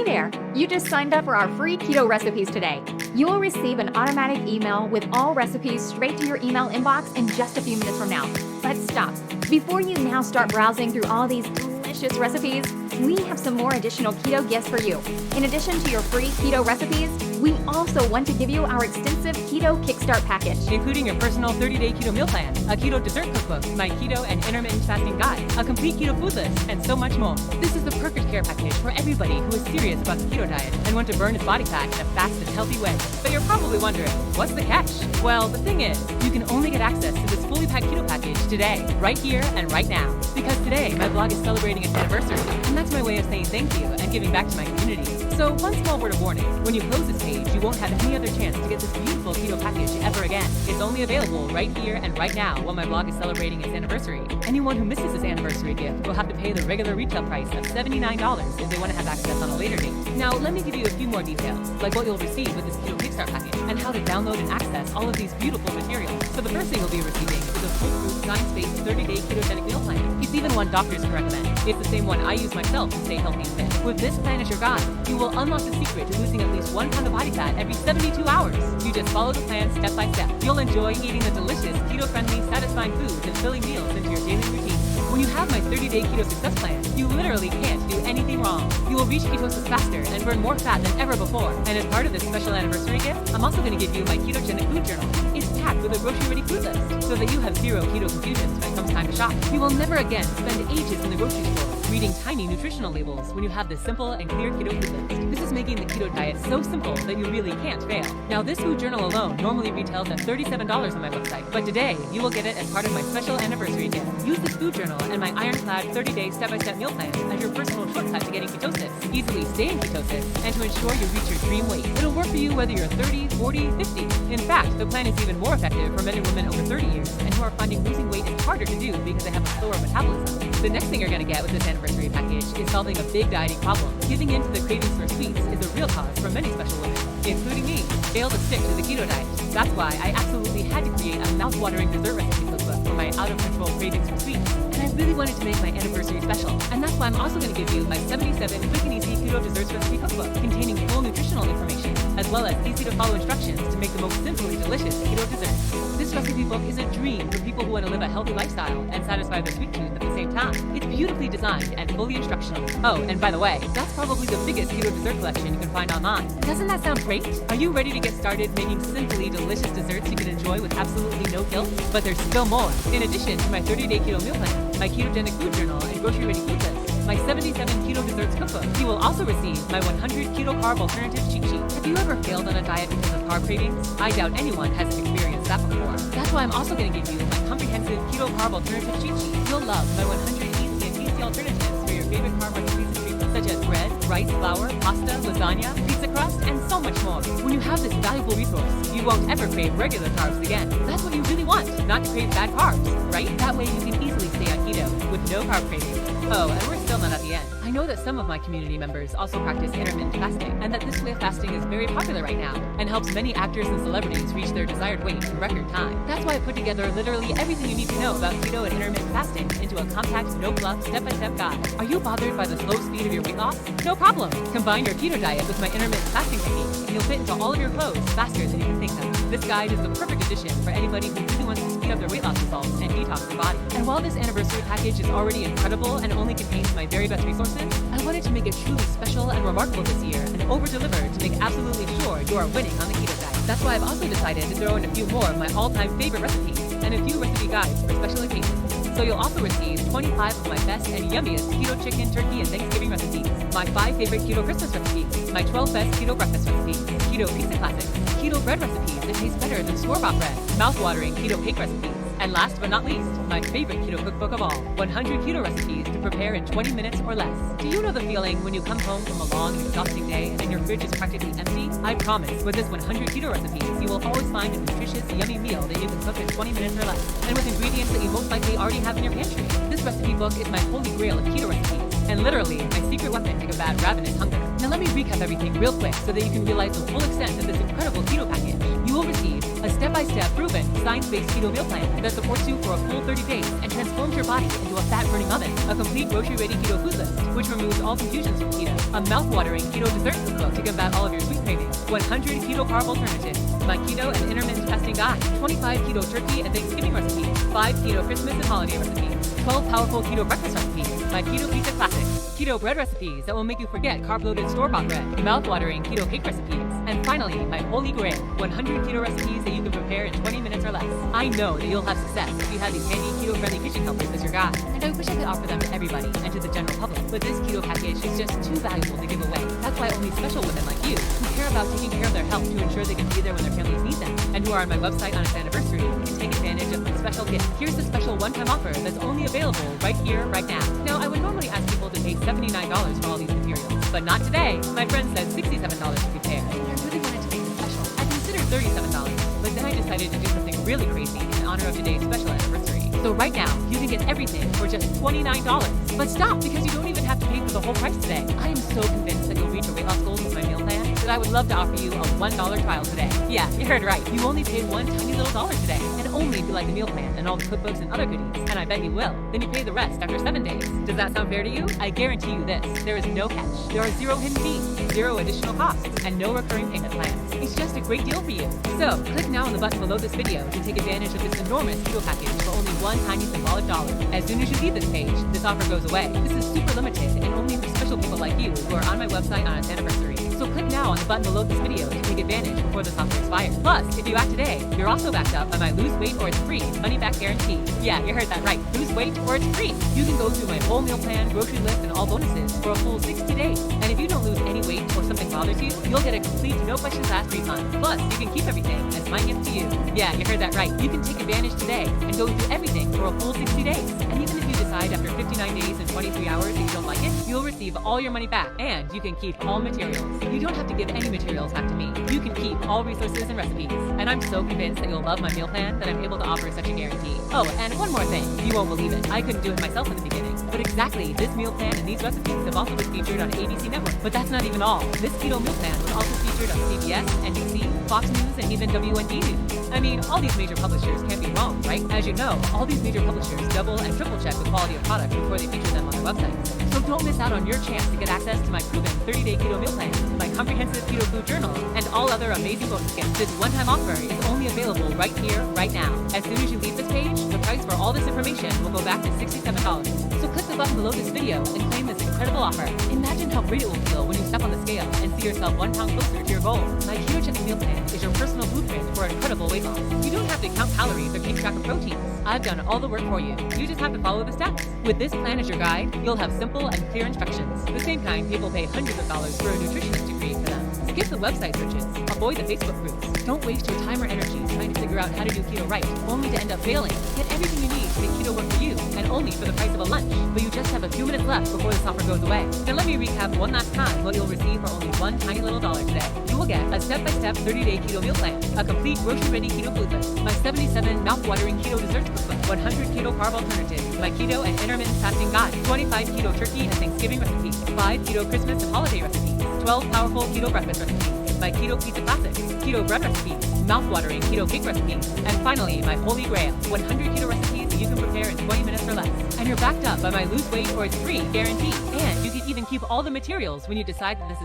Hey there! You just signed up for our free keto recipes today. You will receive an automatic email with all recipes straight to your email inbox in just a few minutes from now. But stop. Before you now start browsing through all these delicious recipes, we have some more additional keto gifts for you. In addition to your free keto recipes, we also want to give you our extensive keto kickstart package, including your personal 30-day keto meal plan, a keto dessert cookbook, my keto and intermittent fasting guide, a complete keto food list, and so much more. This is the perfect care package for everybody who is serious about the keto diet and want to burn his body fat in a fast and healthy way. But you're probably wondering, what's the catch? Well, the thing is, you can only get access to this fully packed keto package today, right here and right now. Because today, my blog is celebrating its anniversary, and that's my way of saying thank you and giving back to my community. So one small word of warning, when you close this page, you won't have any other chance to get this beautiful keto package ever again. It's only available right here and right now while my blog is celebrating its anniversary. Anyone who misses this anniversary gift will have to pay the regular retail price of $79 if they want to have access on a later date. Now, let me give you a few more details, like what you'll receive with this keto kickstart package and how to download and access all of these beautiful materials. So the first thing you'll be receiving is a foolproof, science-based 30-day ketogenic meal plan. It's even one doctors can recommend. It's the same one I use myself to stay healthy and fit. With this plan as your guide, you will unlock the secret to losing at least 1 pound of body fat every 72 hours. You just follow the plan step by step. You'll enjoy eating the delicious, keto-friendly, satisfying foods and filling meals into your daily routine. When you have my 30-day keto success plan, you literally can't do anything wrong. You will reach ketosis faster and burn more fat than ever before. And as part of this special anniversary gift, I'm also going to give you my ketogenic food journal. It's packed with a grocery-ready food list so that you have zero keto confusions when it comes time to shop. You will never again spend ages in the grocery store reading tiny nutritional labels when you have this simple and clear keto food list. This is making the keto diet so simple that you really can't fail. Now, this food journal alone normally retails at $37 on my website, but today you will get it as part of my special anniversary gift. Use this food journal and my ironclad 30-day step-by-step meal plan as your personal shortcut to getting ketosis, easily stay in ketosis, and to ensure you reach your dream weight. It'll work for you whether you're 30, 40, 50. In fact, the plan is even more effective for men and women over 30 years and who are finding losing weight is harder to do because they have a slower metabolism. The next thing you're going to get with this anniversary package is solving a big dieting problem. Giving in to the cravings for sweets is a real cause for many special women, including me, fail to stick to the keto diet. That's why I absolutely had to create a mouth-watering dessert recipe cookbook for my out-of-control cravings for sweets. And I really wanted to make my anniversary special. And that's why I'm also going to give you my 77 quick and easy keto desserts recipe cookbook containing full nutritional information, as well as easy-to-follow instructions to make the most simply delicious keto desserts. This recipe book is a dream for people who want to live a healthy lifestyle and satisfy their sweet tooth at the same time. It's beautifully designed and fully instructional. Oh, and by the way, that's probably the biggest keto dessert collection you can find online. Doesn't that sound great? Are you ready to get started making simply delicious desserts you can enjoy with absolutely no guilt? But there's still more. In addition to my 30-day keto meal plan, my ketogenic food journal, and grocery-ready food list, my 77 keto desserts cookbook, you will also receive my 100 keto carb alternative cheat sheet. Have you ever failed on a diet because of carb cravings? I doubt anyone has experienced that before. That's why I'm also going to give you my comprehensive keto carb alternative cheat sheet. You'll love my 100 easy and tasty alternatives for your favorite carb recipes and treats, such as bread, rice, flour, pasta, lasagna, pizza crust, and so much more. When you have this valuable resource, you won't ever crave regular carbs again. That's what you really want, not to crave bad carbs, right? That way you can easily stay on keto with no carb cravings. Oh, and we're still not at the end. I know that some of my community members also practice intermittent fasting, and that this way of fasting is very popular right now, and helps many actors and celebrities reach their desired weight in record time. That's why I put together literally everything you need to know about keto and intermittent fasting into a compact, no-fluff, step-by-step guide. Are you bothered by the slow speed of your weight loss? No problem. Combine your keto diet with my intermittent fasting technique, and you'll fit into all of your clothes faster than you can think of. This guide is the perfect addition for anybody who really wants to speed up their weight loss results and detox their body. And while this anniversary package is already incredible and only contains my very best resources, I wanted to make it truly special and remarkable this year and over-deliver to make absolutely sure you are winning on the keto diet. That's why I've also decided to throw in a few more of my all-time favorite recipes and a few recipe guides for special occasions. So you'll also receive 25 of my best and yummiest keto chicken, turkey, and Thanksgiving recipes, my 5 favorite keto Christmas recipes, my 12 best keto breakfast recipes, keto pizza classics, keto bread recipes that taste better than store-bought bread, mouth-watering keto cake recipes, and last but not least, my favorite keto cookbook of all, 100 keto recipes to prepare in 20 minutes or less. Do you know the feeling when you come home from a long and exhausting day and your fridge is practically empty? I promise, with this 100 keto recipes, you will always find a nutritious, yummy meal that you can cook in 20 minutes or less, and with ingredients that you most likely already have in your pantry. This recipe book is my holy grail of keto recipes, and literally my secret weapon to combat ravenous hunger. Now let me recap everything real quick so that you can realize the full extent of this incredible keto package. You will receive a step-by-step, proven, science-based keto meal plan that supports you for a full 30 days and transforms your body into a fat-burning oven. A complete grocery-ready keto food list, which removes all confusions from keto. A mouth-watering keto dessert cookbook to combat all of your sweet cravings. 100 keto carb alternatives. My keto and intermittent fasting guide. 25 keto turkey and Thanksgiving recipes. 5 keto Christmas and holiday recipes. 12 powerful keto breakfast recipes. My keto pizza classics. Keto bread recipes that will make you forget carb-loaded store-bought bread. Mouth-watering keto cake recipes. And finally, my holy grail, 100 keto recipes that you can prepare in 20 minutes or less. I know that you'll have success if you have these handy keto-friendly kitchen helpers as your guide. And I wish I could offer them to everybody and to the general public. But this keto package is just too valuable to give away. That's why only special women like you, who care about taking care of their health to ensure they can be there when their families need them, and who are on my website on its anniversary, can take advantage of my special gift. Here's the special one-time offer that's only available right here, right now. Now, I would normally ask people to pay $79 for all these materials, but not today. My friend said $67 to prepare. I really wanted to make it special. I considered $37, but then I decided to do something really crazy in honor of today's special anniversary. So right now, you can get everything for just $29. But stop, because you don't even have to pay for the whole price today. I am so convinced that you'll reach your weight loss goals with my meal plan that I would love to offer you a $1 trial today. Yeah, you heard right. You only pay one tiny little dollar today. And only if you like the meal plan and all the cookbooks and other goodies. And I bet you will. Then you pay the rest after 7 days. Does that sound fair to you? I guarantee you this. There is no catch. There are 0 hidden fees, 0 additional costs, and no recurring payment plans. It's just a great deal for you. So, click now on the button below this video to take advantage of this enormous keto package for only one tiny symbolic dollar. As soon as you leave this page, this offer goes away. This is super limited and only for special people like you who are on my website on its anniversary. So click now on the button below this video to take advantage before this offer expires. Plus, if you act today, you're also backed up by my lose weight or it's free money back guarantee. Yeah, you heard that right. Lose weight or it's free. You can go through my whole meal plan, grocery list, and all bonuses for a full 60 days. And if you don't lose any weight or something bothers you, you'll get a complete no questions asked refund. Plus, you can keep everything as my gift to you. Yeah, you heard that right. You can take advantage today and go through everything for a full 60 days. And even if you decide after 59 days and 23 hours that you don't like it, you'll receive all your money back and you can keep all materials. You don't have to give any materials back to me. You can keep all resources and recipes. And I'm so convinced that you'll love my meal plan that I'm able to offer such a guarantee. Oh, and one more thing. You won't believe it. I couldn't do it myself in the beginning. But exactly, this meal plan and these recipes have also been featured on ABC Network. But that's not even all. This keto meal plan was also featured on CBS, NBC, Fox News, and even WND News. I mean, all these major publishers can't be wrong, right? As you know, all these major publishers double and triple check the quality of products before they feature them on their websites. So don't miss out on your chance to get access to my proven 30-day keto meal plan, my comprehensive keto food journal, and all other amazing bonus gifts. This one-time offer is only available right here, right now. As soon as you leave this page, the price for all this information will go back to $67. So click the button below this video and claim this incredible offer. Imagine how great it will feel when you step on the scale and see yourself 1 pound closer to your goal. My ketogenic meal plan is your personal blueprint for incredible weight loss. You don't have to count calories or keep track of proteins. I've done all the work for you. You just have to follow the steps. With this plan as your guide, you'll have simple and clear instructions. The same kind people pay hundreds of dollars for a nutritionist to create for them. Skip the website searches. Avoid the Facebook groups. Don't waste your time or energy trying to figure out how to do keto right, only to end up failing. Get everything you need to make keto work for you, and only for the price of a lunch. But you just have a few minutes left before this offer goes away. Now let me recap one last time what you'll receive for only one tiny little dollar today. You will get a step-by-step 30-day keto meal plan, a complete grocery-ready keto food list, my 77 mouth-watering keto desserts cookbook, 100 keto carb alternatives, my keto and intermittent fasting guide, 25 keto turkey and Thanksgiving recipes, 5 keto Christmas and holiday recipes, 12 powerful keto breakfast recipes, my keto pizza classics, keto bread recipes, mouth-watering keto cake recipes, and finally, my holy grail, 100 keto recipes that you can prepare in 20 minutes or less. And you're backed up by my lose weight or it's free guarantee. And you can even keep all the materials when you decide that this is